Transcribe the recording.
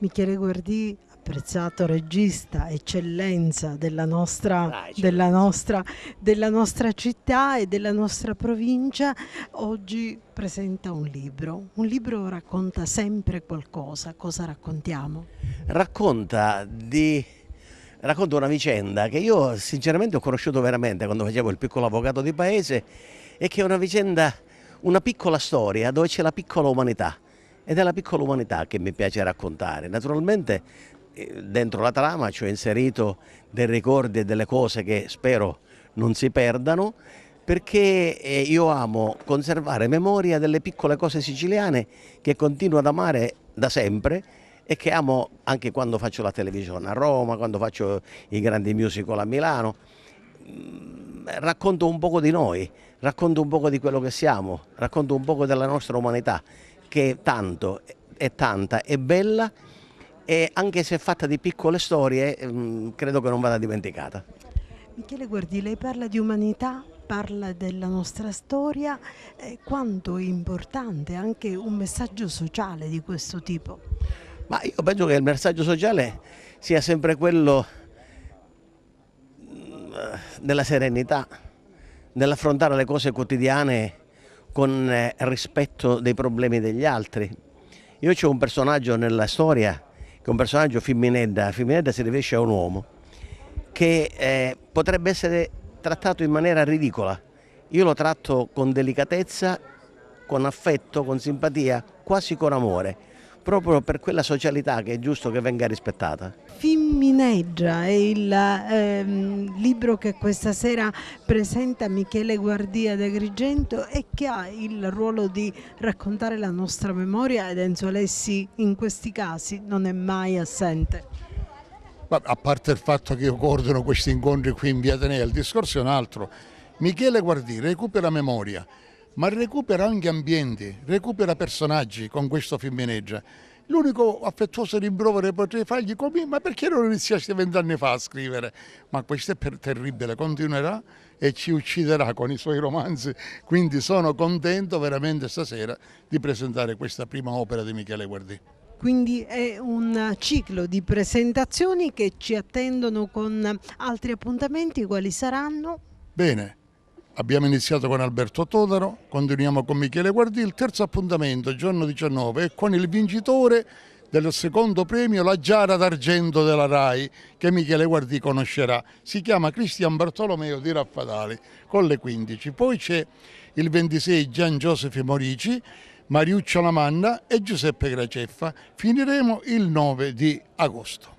Michele Guardì, apprezzato regista, eccellenza Dai, della nostra città e della nostra provincia, oggi presenta un libro. Un libro racconta sempre qualcosa. Cosa raccontiamo? racconta di racconta una vicenda che io sinceramente ho conosciuto veramente quando facevo il piccolo avvocato di paese e che è una vicenda, una piccola storia dove c'è la piccola umanità ed è la piccola umanità che mi piace raccontare. Naturalmente dentro la trama ci ho inserito dei ricordi e delle cose che spero non si perdano perché io amo conservare memoria delle piccole cose siciliane che continuo ad amare da sempre e che amo anche quando faccio la televisione a Roma, quando faccio i grandi musical a Milano. Racconto un poco di noi, racconto un poco di quello che siamo, racconto un poco della nostra umanità che è tanto, è tanta, è bella e anche se è fatta di piccole storie, credo che non vada dimenticata. Michele Guardì, lei parla di umanità, parla della nostra storia, quanto è importante anche un messaggio sociale di questo tipo. Ma io penso che il messaggio sociale sia sempre quello della serenità, nell'affrontare le cose quotidiane con rispetto dei problemi degli altri. Io c'ho un personaggio nella storia che è un personaggio Fiminedda. Fiminedda si riferisce a un uomo che potrebbe essere trattato in maniera ridicola. Io lo tratto con delicatezza, con affetto, con simpatia, quasi con amore, proprio per quella socialità che è giusto che venga rispettata. Femmineggia è il libro che questa sera presenta Michele Guardì ad Agrigento e che ha il ruolo di raccontare la nostra memoria ed Enzo Alessi in questi casi non è mai assente. Ma a parte il fatto che io coordino questi incontri qui in Via Atenea, il discorso è un altro. Michele Guardì recupera memoria, ma recupera anche ambienti, recupera personaggi con questo Femmineggia. L'unico affettuoso rimprovero che potrei fargli come, ma perché non iniziasti 20 anni fa a scrivere? Ma questo è terribile, continuerà e ci ucciderà con i suoi romanzi, quindi sono contento veramente stasera di presentare questa prima opera di Michele Guardì. Quindi è un ciclo di presentazioni che ci attendono con altri appuntamenti, quali saranno? Bene, abbiamo iniziato con Alberto Todaro, continuiamo con Michele Guardì, il terzo appuntamento, giorno 19, è con il vincitore del secondo premio, la Giara d'Argento della RAI, che Michele Guardì conoscerà. Si chiama Cristian Bartolomeo di Raffadali, con le 15. Poi c'è il 26 Gian Giuseppe Morici, Mariuccio Lamanna e Giuseppe Graceffa. Finiremo il 9 di agosto.